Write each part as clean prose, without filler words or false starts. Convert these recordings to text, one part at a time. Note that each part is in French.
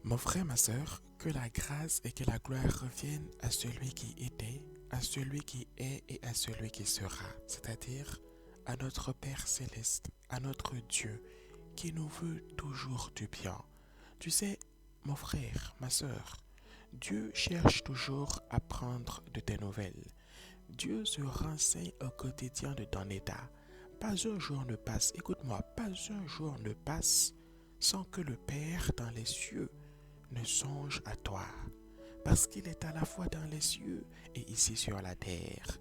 Mon frère, ma sœur, que la grâce et que la gloire reviennent à celui qui était, à celui qui est et à celui qui sera, c'est-à-dire à notre Père céleste, à notre Dieu, qui nous veut toujours du bien. Tu sais, mon frère, ma sœur, Dieu cherche toujours à prendre de tes nouvelles. Dieu se renseigne au quotidien de ton état. Pas un jour ne passe, écoute-moi, pas un jour ne passe sans que le Père dans les cieux ne songe à toi, parce qu'il est à la fois dans les cieux et ici sur la terre.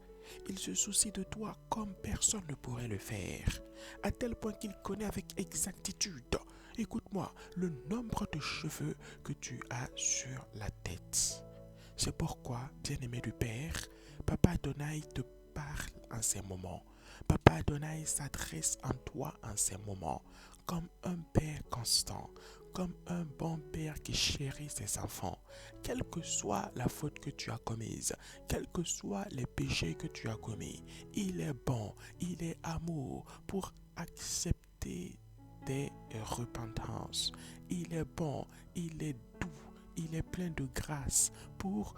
Il se soucie de toi comme personne ne pourrait le faire, à tel point qu'il connaît avec exactitude, écoute-moi, le nombre de cheveux que tu as sur la tête. C'est pourquoi, bien-aimé du Père, Papa Adonai te parle en ces moments. Papa Adonai s'adresse en toi en ces moments, comme un Père constant, comme un bon Père qui chérit ses enfants. Quelle que soit la faute que tu as commise, quels que soient les péchés que tu as commis, il est bon, il est amour pour accepter tes repentances. Il est bon, il est doux, il est plein de grâce pour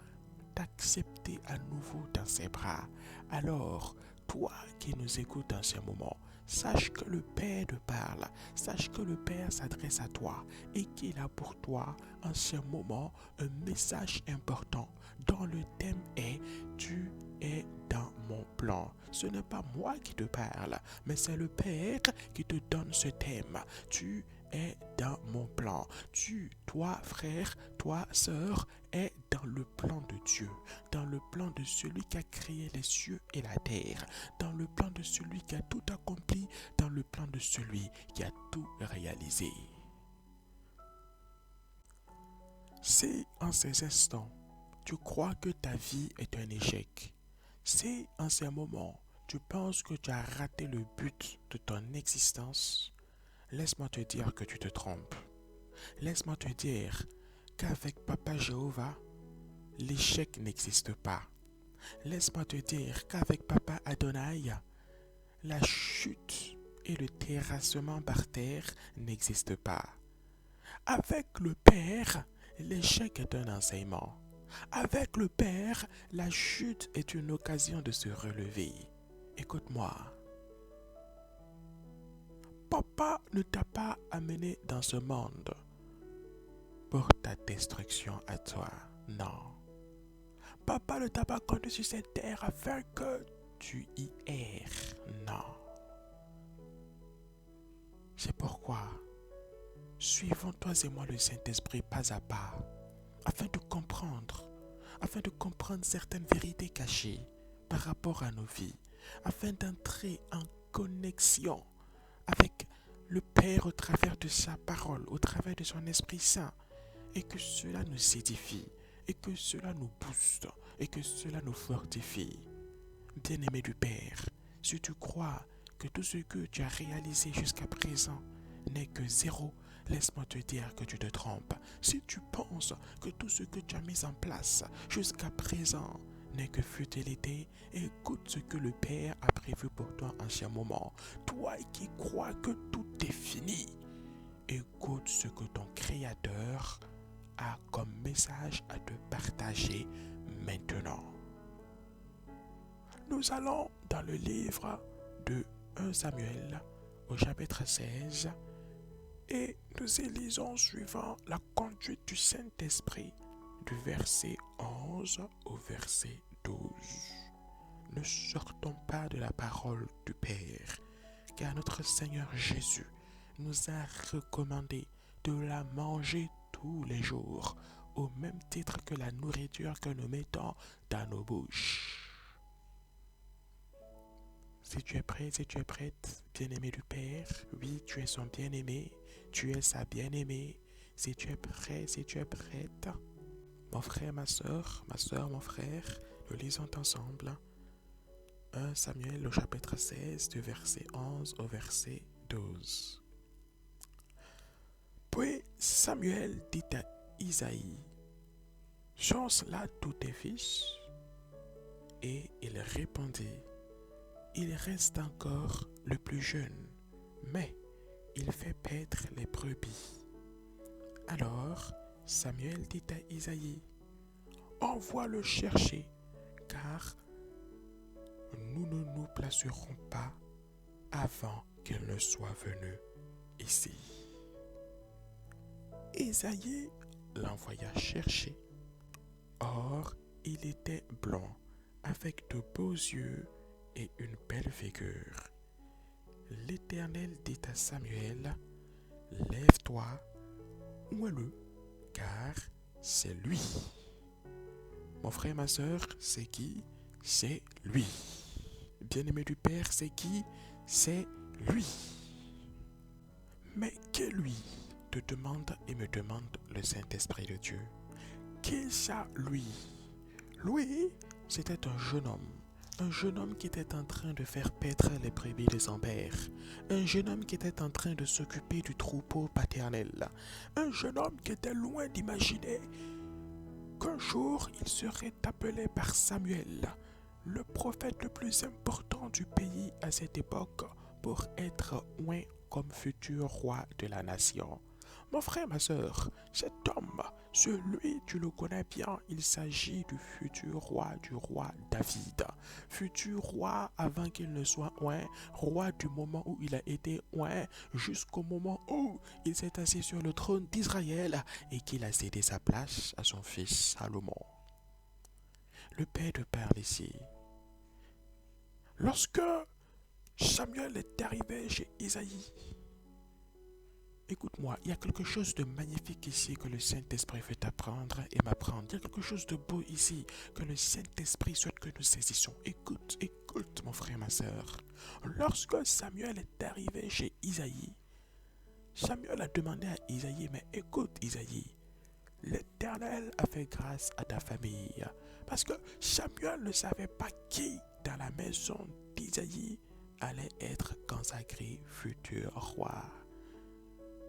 t'accepter à nouveau dans ses bras. Alors, toi qui nous écoutes en ce moment, sache que le Père te parle, sache que le Père s'adresse à toi et qu'il a pour toi en ce moment un message important dont le thème est Tu es dans mon plan. Ce n'est pas moi qui te parle, mais c'est le Père qui te donne ce thème. Tu es dans mon plan. Toi frère, toi sœur, es dans le plan de Dieu, dans le plan de celui qui a créé les cieux et la terre, dans le plan de celui qui a tout accompli, dans le plan de celui qui a tout réalisé. Si en ces instants, tu crois que ta vie est un échec, si en ces moments, tu penses que tu as raté le but de ton existence, laisse-moi te dire que tu te trompes. Laisse-moi te dire qu'avec Papa Jéhovah, l'échec n'existe pas. Laisse-moi te dire qu'avec Papa Adonai, la chute et le terrassement par terre n'existent pas. Avec le Père, l'échec est un enseignement. Avec le Père, la chute est une occasion de se relever. Écoute-moi, Papa ne t'a pas amené dans ce monde pour ta destruction à toi. Non. Papa ne t'a pas conduit sur cette terre afin que tu y erres. Non. C'est pourquoi, suivons toi et moi le Saint-Esprit pas à pas, afin de comprendre certaines vérités cachées par rapport à nos vies, afin d'entrer en connexion avec le Père au travers de sa parole, au travers de son Esprit Saint, et que cela nous édifie, et que cela nous booste, et que cela nous fortifie. Bien-aimé du Père, si tu crois que tout ce que tu as réalisé jusqu'à présent n'est que zéro, laisse-moi te dire que tu te trompes. Si tu penses que tout ce que tu as mis en place jusqu'à présent n'est que futilité, écoute ce que le Père a prévu pour toi en ce moment. Toi qui crois que tout est fini, écoute ce que ton Créateur a comme message à te partager maintenant. Nous allons dans le livre de 1 Samuel au chapitre 16 et nous y lisons suivant la conduite du Saint-Esprit du verset 11 au verset 12. Ne sortons pas de la parole du Père, car notre Seigneur Jésus nous a recommandé de la manger tous les jours, au même titre que la nourriture que nous mettons dans nos bouches. Si tu es prêt, si tu es prête, bien-aimé du Père, oui, tu es son bien-aimé, tu es sa bien-aimée. Si tu es prêt, si tu es prête, mon frère, ma soeur, mon frère, nous lisons ensemble 1 Samuel au chapitre 16, du verset 11 au verset 12. Puis Samuel dit à Isaïe, sont-ce-là tous tes fils? Et il répondit, il reste encore le plus jeune, mais il fait paître les brebis. Alors Samuel dit à Isaïe, envoie le chercher, car nous ne nous placerons pas avant qu'il ne soit venu ici. Isaïe l'envoya chercher. Or, il était blond, avec de beaux yeux et une belle figure. L'Éternel dit à Samuel, lève-toi, ouais-le, car c'est lui. Mon frère, ma soeur, c'est qui? C'est lui. Bien-aimé du Père, c'est qui? C'est lui. Mais que lui te demande et me demande le Saint-Esprit de Dieu? Qui est ça, lui? Lui, c'était un jeune homme qui était en train de faire paître les brebis de son père, un jeune homme qui était en train de s'occuper du troupeau paternel, un jeune homme qui était loin d'imaginer qu'un jour il serait appelé par Samuel, le prophète le plus important du pays à cette époque, pour être oint comme futur roi de la nation. Mon frère, ma soeur, cet homme, celui, tu le connais bien, il s'agit du roi David. Futur roi avant qu'il ne soit oint, roi du moment où il a été oint, jusqu'au moment où il s'est assis sur le trône d'Israël et qu'il a cédé sa place à son fils Salomon. Le Père te parle ici. Lorsque Samuel est arrivé chez Isaïe, écoute-moi, il y a quelque chose de magnifique ici que le Saint-Esprit veut t'apprendre et m'apprendre. Il y a quelque chose de beau ici que le Saint-Esprit souhaite que nous saisissions. Écoute, écoute, mon frère, ma soeur. Lorsque Samuel est arrivé chez Isaïe, Samuel a demandé à Isaïe, mais écoute, Isaïe, l'Éternel a fait grâce à ta famille. Parce que Samuel ne savait pas qui dans la maison d'Isaïe allait être consacré futur roi.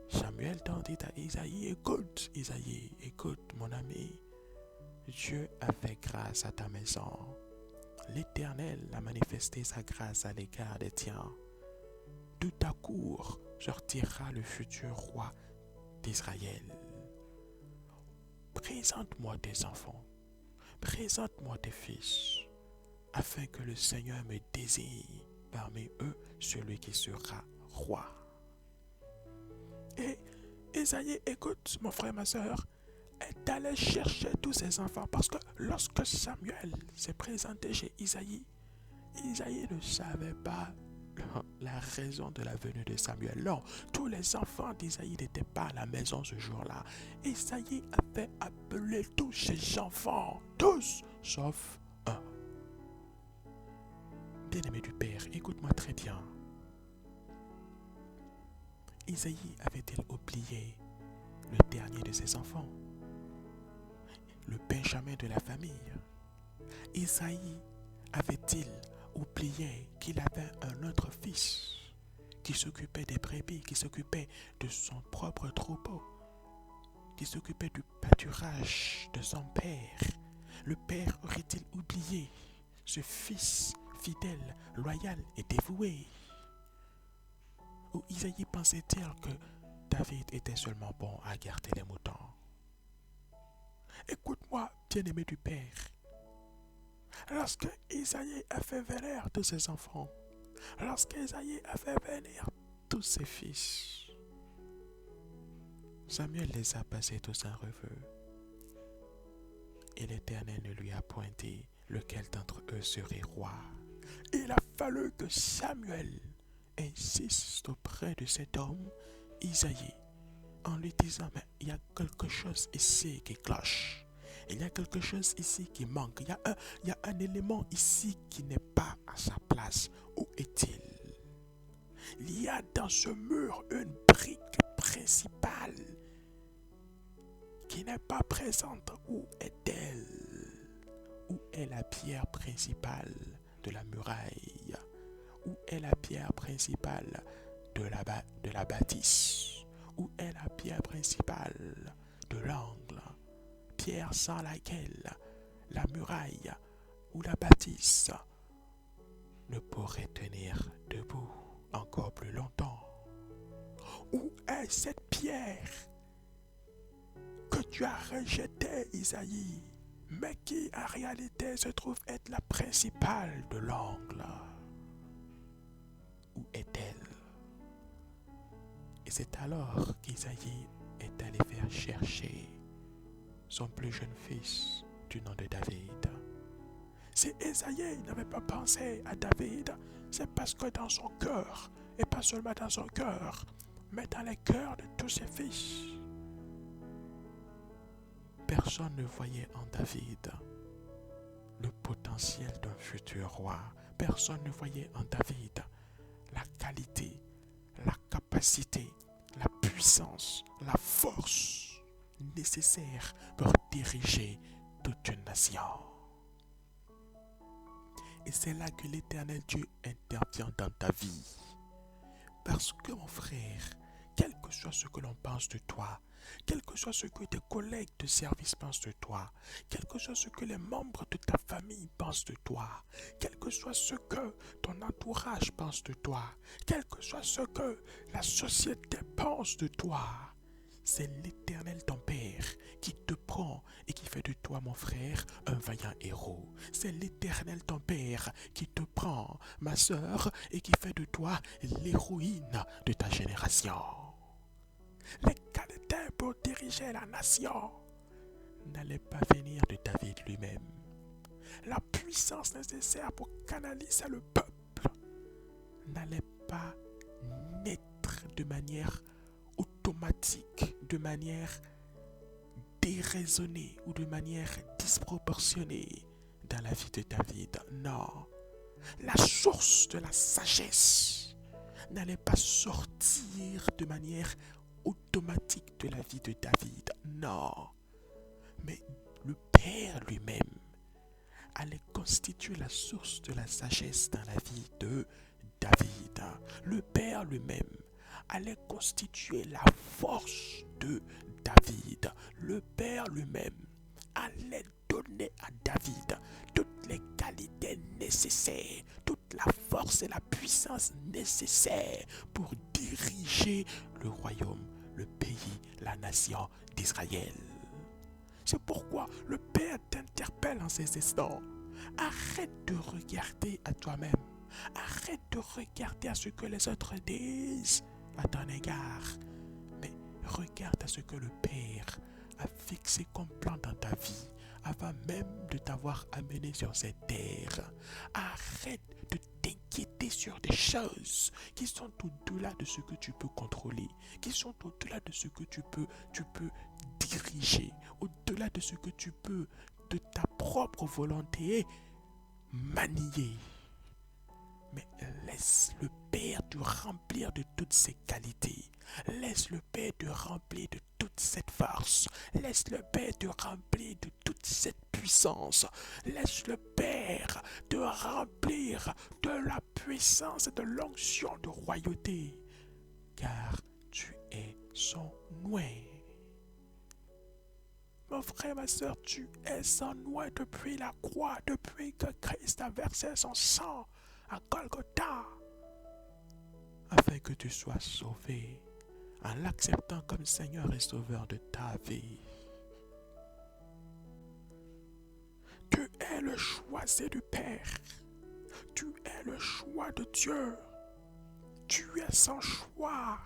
Samuel tendit à Isaïe, écoute, Isaïe, écoute, mon ami, Dieu a fait grâce à ta maison. L'Éternel a manifesté sa grâce à l'égard des tiens. De ta cour sortira le futur roi d'Israël. Présente-moi tes enfants, présente-moi tes fils, afin que le Seigneur me désigne parmi eux celui qui sera roi. Et Isaïe, écoute, mon frère, ma soeur, est allé chercher tous ses enfants parce que lorsque Samuel s'est présenté chez Isaïe, Isaïe ne savait pas la raison de la venue de Samuel. Non, tous les enfants d'Isaïe n'étaient pas à la maison ce jour-là. Isaïe avait appelé tous ses enfants, tous, sauf un. Bien-aimé du Père, écoute-moi très bien. Isaïe avait-il oublié le dernier de ses enfants, le Benjamin de la famille? Isaïe avait-il oublié qu'il avait un autre fils qui s'occupait des brebis, qui s'occupait de son propre troupeau, qui s'occupait du pâturage de son père? Le père aurait-il oublié ce fils fidèle, loyal et dévoué? Ou Isaïe pensait-il que David était seulement bon à garder les moutons? Écoute-moi, bien-aimé du Père. Lorsque Isaïe a fait venir tous ses enfants, lorsque Isaïe a fait venir tous ses fils, Samuel les a passés tous en revue. Et l'Éternel ne lui a point dit lequel d'entre eux serait roi. Il a fallu que Samuel insiste auprès de cet homme, Isaïe, en lui disant, mais il y a quelque chose ici qui cloche. Il y a quelque chose ici qui manque. Il y a un élément ici qui n'est pas à sa place. Où est-il? Il y a dans ce mur une brique principale qui n'est pas présente. Où est-elle? Où est la pierre principale de la muraille? Où est la pierre principale de la bâtisse? Où est la pierre principale de l'angle? Pierre sans laquelle la muraille ou la bâtisse ne pourrait tenir debout encore plus longtemps. Où est cette pierre que tu as rejeté Isaïe, mais qui en réalité se trouve être la principale de l'angle. Où est-elle? Et c'est alors qu'Isaïe est allé faire chercher son plus jeune fils du nom de David. Si Isaïe n'avait pas pensé à David, c'est parce que dans son cœur, et pas seulement dans son cœur, mais dans les cœurs de tous ses fils, personne ne voyait en David le potentiel d'un futur roi. Personne ne voyait en David la qualité, la capacité, la puissance, la force nécessaire pour diriger toute une nation. Et c'est là que l'Éternel Dieu intervient dans ta vie. Parce que mon frère, quel que soit ce que l'on pense de toi, quel que soit ce que tes collègues de service pensent de toi, quel que soit ce que les membres de ta famille pensent de toi, quel que soit ce que ton entourage pense de toi, quel que soit ce que la société pense de toi, c'est l'Éternel ton Père qui te prend et qui fait de toi, mon frère, un vaillant héros. C'est l'Éternel ton Père qui te prend, ma sœur, et qui fait de toi l'héroïne de ta génération. Les qualités pour diriger la nation n'allaient pas venir de David lui-même. La puissance nécessaire pour canaliser le peuple n'allait pas naître de manière automatique, de manière déraisonnée ou de manière disproportionnée dans la vie de David. Non, la source de la sagesse n'allait pas sortir de manière automatique de la vie de David. Non, mais le Père lui-même allait constituer la source de la sagesse dans la vie de David. Le Père lui-même allait constituer la force de David. Le Père lui-même allait donner à David toutes les qualités nécessaires, toute la force et la puissance nécessaires pour diriger le royaume, le pays, la nation d'Israël. C'est pourquoi le Père t'interpelle en ces instants. Arrête de regarder à toi-même. Arrête de regarder à ce que les autres disent à ton égard. Mais regarde à ce que le Père a fixé comme plan dans ta vie avant même de t'avoir amené sur cette terre. Arrête de t'inquiéter sur des choses qui sont au-delà de ce que tu peux contrôler, qui sont au-delà de ce que tu peux diriger, au-delà de ce que tu peux, de ta propre volonté, manier. Mais laisse le Père te remplir de toutes ses qualités. Laisse le Père te remplir de toute cette force. Laisse le Père te remplir de toute cette puissance. Laisse le Père te remplir de la puissance et de l'onction de royauté. Car tu es son oint. Mon frère, ma soeur, tu es son oint depuis la croix, depuis que Christ a versé son sang à Golgotha, afin que tu sois sauvé en l'acceptant comme Seigneur et Sauveur de ta vie. Tu es le choisi du Père. Tu es le choix de Dieu. Tu es son choix.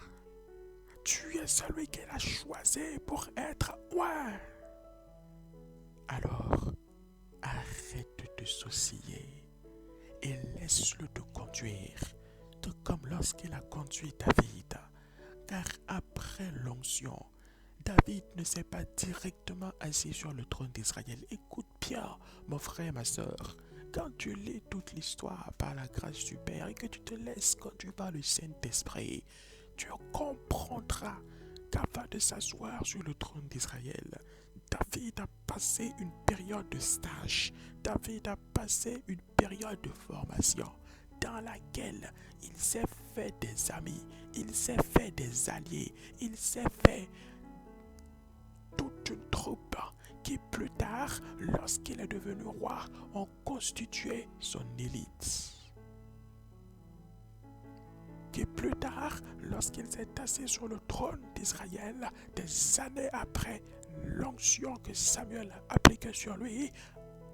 Tu es celui qu'il a choisi pour être oint. Alors, arrête de te soucier et laisse-le te conduire, tout comme lorsqu'il a conduit David. Car après l'onction, David ne s'est pas directement assis sur le trône d'Israël. Écoute bien, mon frère, ma soeur, quand tu lis toute l'histoire par la grâce du Père et que tu te laisses conduire par le Saint-Esprit, tu comprendras qu'avant de s'asseoir sur le trône d'Israël, David a passé une période de stage. David a passé une période de formation dans laquelle il s'est fait des amis, il s'est fait des alliés, il s'est fait toute une troupe qui plus tard, lorsqu'il est devenu roi, ont constitué son élite. qui plus tard, lorsqu'il s'est assis sur le trône d'Israël, des années après l'onction que Samuel a appliquée sur lui,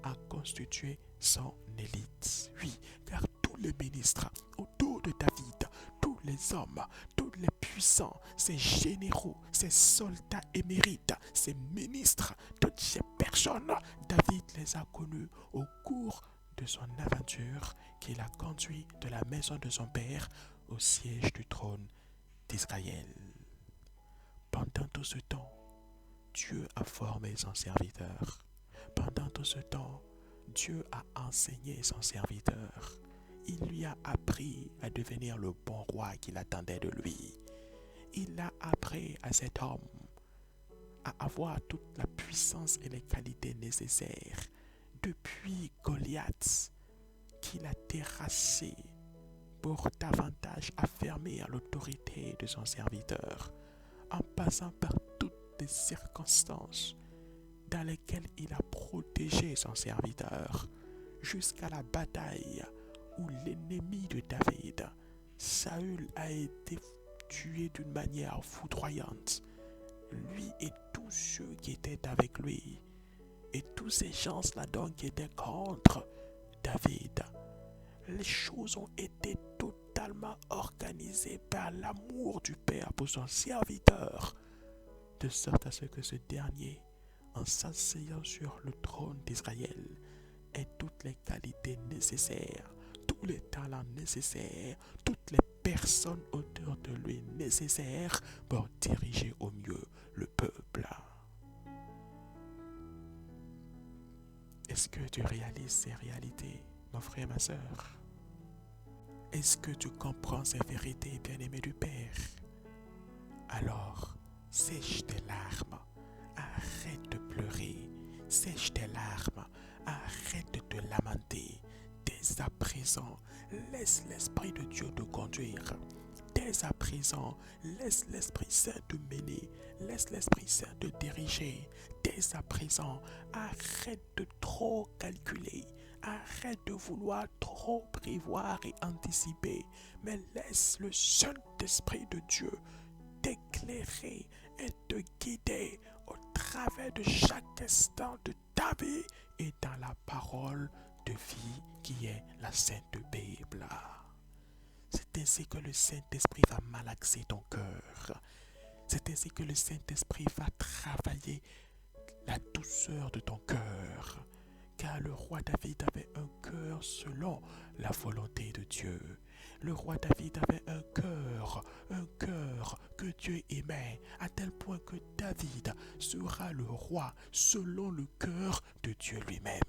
a constitué son élite. Oui, car tous les ministres autour de David, tous les hommes, tous les puissants, ces généraux, ces soldats émérites, ces ministres, toutes ces personnes, David les a connus au cours de son aventure qu'il a conduit de la maison de son père au siège du trône d'Israël. Pendant tout ce temps, Dieu a formé son serviteur. Pendant tout ce temps, Dieu a enseigné son serviteur. Il lui a appris à devenir le bon roi qu'il attendait de lui. Il a appris à cet homme à avoir toute la puissance et les qualités nécessaires. Depuis Goliath, qu'il a terrassé pour davantage affermir l'autorité de son serviteur, en passant par toutes les circonstances dans lesquelles il a protégé son serviteur, jusqu'à la bataille où l'ennemi de David, Saül, a été tué d'une manière foudroyante. Lui et tous ceux qui étaient avec lui, et tous ces gens-là donc qui étaient contre David. Les choses ont été totalement organisées par l'amour du Père pour son serviteur, de sorte à ce que ce dernier, en s'asseyant sur le trône d'Israël, ait toutes les qualités nécessaires, tous les talents nécessaires, toutes les personnes autour de lui nécessaires pour diriger au mieux le peuple. Est-ce que tu réalises ces réalités, mon frère, ma sœur? Est-ce que tu comprends ces vérités, bien-aimé du Père? Alors, sèche tes larmes, arrête de pleurer, sèche tes larmes, arrête de te lamenter. Dès à présent, laisse l'Esprit de Dieu te conduire. Dès à présent, laisse l'Esprit Saint te mener, laisse l'Esprit Saint te diriger. Dès à présent, arrête de trop calculer, arrête de vouloir trop prévoir et anticiper, mais laisse le Saint-Esprit de Dieu t'éclairer et te guider au travers de chaque instant de ta vie et dans la parole de vie qui est la Sainte Bible. C'est ainsi que le Saint-Esprit va malaxer ton cœur. C'est ainsi que le Saint-Esprit va travailler la douceur de ton cœur. Car le roi David avait un cœur selon la volonté de Dieu. Le roi David avait un cœur que Dieu aimait, à tel point que David sera le roi selon le cœur de Dieu lui-même.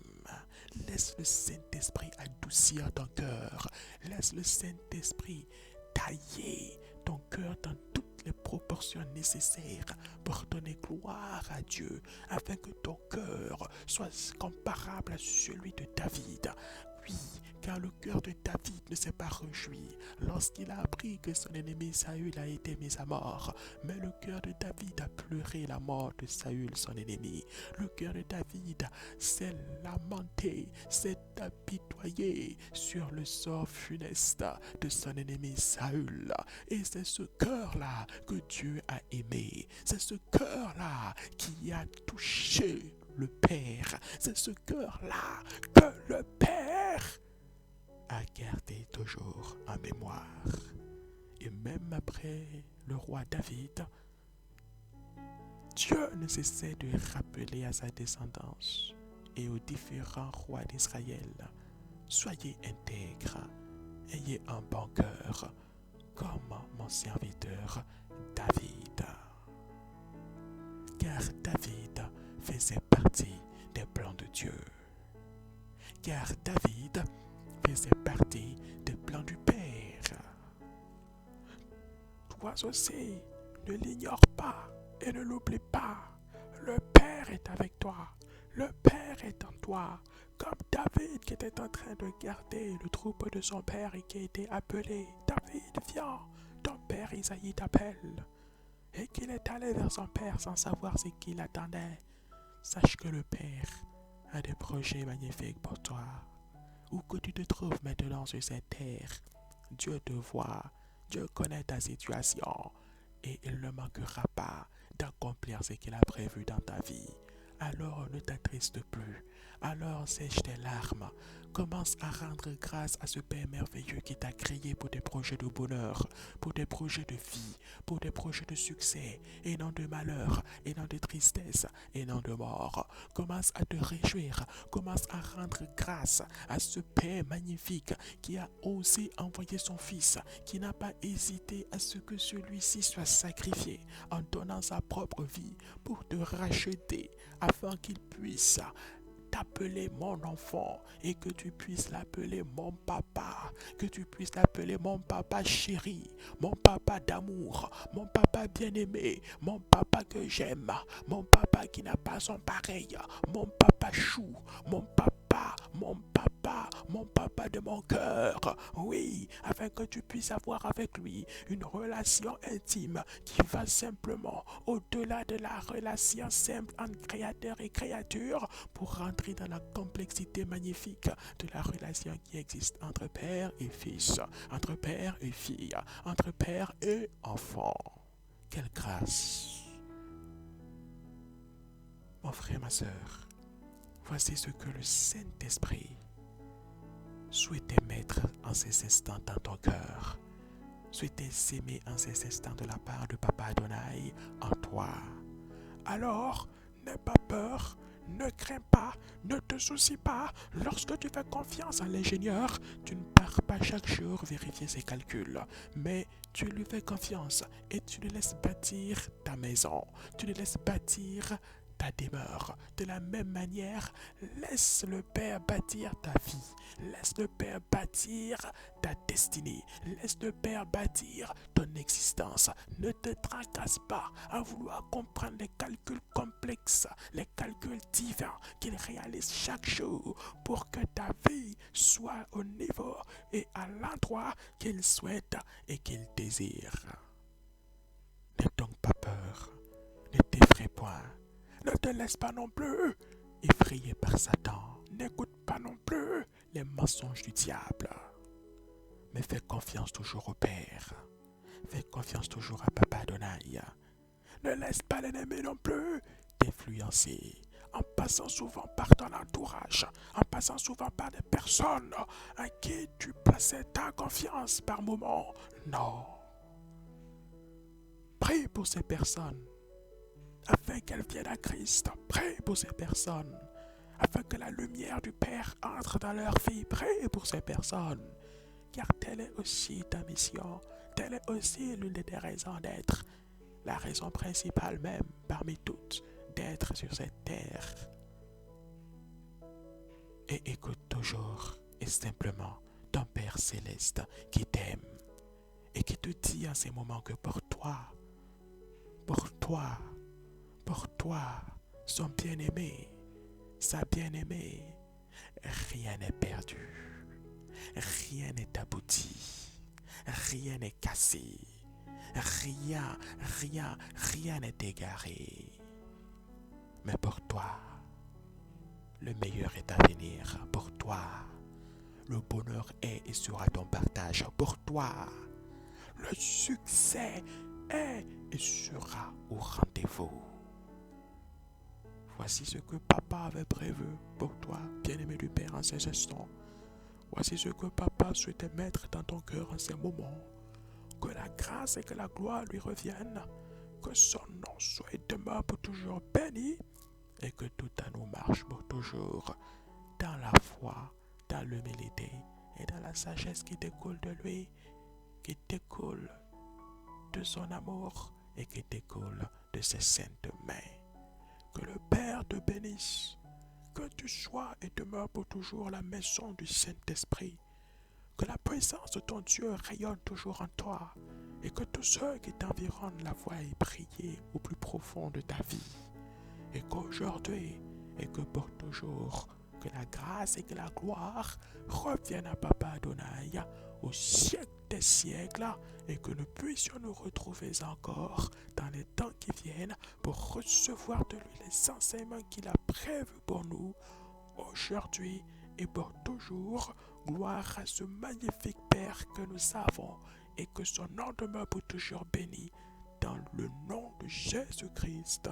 Laisse le Saint-Esprit adoucir ton cœur. Laisse le Saint-Esprit tailler ton cœur dans toutes les proportions nécessaires pour donner gloire à Dieu, afin que ton cœur soit comparable à celui de David. Oui, car le cœur de David ne s'est pas réjoui lorsqu'il a appris que son ennemi Saül a été mis à mort. Mais le cœur de David a pleuré la mort de Saül, son ennemi. Le cœur de David s'est lamenté, s'est apitoyé sur le sort funeste de son ennemi Saül. Et c'est ce cœur-là que Dieu a aimé. C'est ce cœur-là qui a touché le Père. C'est ce cœur-là que le Père a gardé toujours en mémoire. Et même après le roi David, Dieu ne cessait de rappeler à sa descendance et aux différents rois d'Israël: soyez intègres, ayez un bon cœur, comme mon serviteur David. Car David faisait partie des plans de Dieu. Car David faisait partie des plans du Père. Toi aussi, ne l'ignore pas et ne l'oublie pas. Le Père est avec toi. Le Père est en toi. Comme David qui était en train de garder le troupeau de son père et qui a été appelé: David, viens, ton père Isaïe t'appelle. Et qu'il est allé vers son père sans savoir ce qu'il attendait. Sache que le Père a des projets magnifiques pour toi. Où que tu te trouves maintenant sur cette terre, Dieu te voit, Dieu connaît ta situation et il ne manquera pas d'accomplir ce qu'il a prévu dans ta vie. Alors ne t'attriste plus. Alors sèche tes larmes. Commence à rendre grâce à ce Père merveilleux qui t'a créé pour des projets de bonheur, pour des projets de vie, pour des projets de succès, et non de malheur, et non de tristesse, et non de mort. Commence à te réjouir. Commence à rendre grâce à ce Père magnifique qui a osé envoyer son Fils, qui n'a pas hésité à ce que celui-ci soit sacrifié en donnant sa propre vie pour te racheter afin qu'il puisse t'appeler mon enfant et que tu puisses l'appeler mon papa, que tu puisses l'appeler mon papa chéri, mon papa d'amour, mon papa bien-aimé, mon papa que j'aime, mon papa qui n'a pas son pareil, mon papa chou, mon papa de mon cœur. Oui, afin que tu puisses avoir avec lui une relation intime qui va simplement au-delà de la relation simple entre créateur et créature pour rentrer dans la complexité magnifique de la relation qui existe entre père et fils, entre père et fille, entre père et enfant. Quelle grâce! Mon frère, ma soeur, voici ce que le Saint-Esprit souhaitait mettre en ces instants dans ton cœur. Souhaitait s'aimer en ces instants de la part de Papa Adonai en toi. Alors, n'aie pas peur, ne crains pas, ne te soucie pas. Lorsque tu fais confiance à l'ingénieur, tu ne pars pas chaque jour vérifier ses calculs, mais tu lui fais confiance et tu lui laisses bâtir ta maison, tu lui laisses bâtir ta demeure. De la même manière, laisse le Père bâtir ta vie, laisse le Père bâtir ta destinée, laisse le Père bâtir ton existence. Ne te tracasse pas à vouloir comprendre les calculs complexes, les calculs divins qu'il réalise chaque jour pour que ta vie soit au niveau et à l'endroit qu'il souhaite et qu'il désire. N'aie donc pas peur, ne t'effraie point. Ne te laisse pas non plus effrayer par Satan. N'écoute pas non plus les mensonges du diable. Mais fais confiance toujours au Père. Fais confiance toujours à Papa Adonai. Ne laisse pas l'ennemi non plus t'influencer en passant souvent par ton entourage, en passant souvent par des personnes à qui tu plaçais ta confiance par moment. Non. Prie pour ces personnes afin qu'elles viennent à Christ. Prie pour ces personnes, afin que la lumière du Père entre dans leur vie. Prie pour ces personnes, car telle est aussi ta mission, telle est aussi l'une des raisons d'être, la raison principale même parmi toutes d'être sur cette terre. Et écoute toujours et simplement ton Père céleste qui t'aime et qui te dit en ces moments que pour toi, son bien-aimé, sa bien-aimée, rien n'est perdu, rien n'est abouti, rien n'est cassé, rien n'est égaré. Mais pour toi, le meilleur est à venir. Pour toi, le bonheur est et sera ton partage. Pour toi, le succès est et sera au rendez-vous. Voici ce que Papa avait prévu pour toi, bien-aimé du Père, en ces instants. Voici ce que Papa souhaitait mettre dans ton cœur en ces moments. Que la grâce et que la gloire lui reviennent. Que son nom soit et demeure pour toujours béni. Et que tout à nous marche pour toujours dans la foi, dans l'humilité et dans la sagesse qui découle de lui, qui découle de son amour et qui découle de ses saintes mains. Que le Père te bénisse, que tu sois et demeures pour toujours la maison du Saint-Esprit, que la puissance de ton Dieu rayonne toujours en toi et que tous ceux qui t'environnent la voient briller au plus profond de ta vie et qu'aujourd'hui et que pour toujours, que la grâce et que la gloire reviennent à Papa Adonai au siècle des siècles et que nous puissions nous retrouver encore dans les temps qui viennent pour recevoir de lui les enseignements qu'il a prévus pour nous aujourd'hui et pour toujours. Gloire à ce magnifique Père que nous avons et que son nom demeure pour toujours béni. Dans le nom de Jésus-Christ.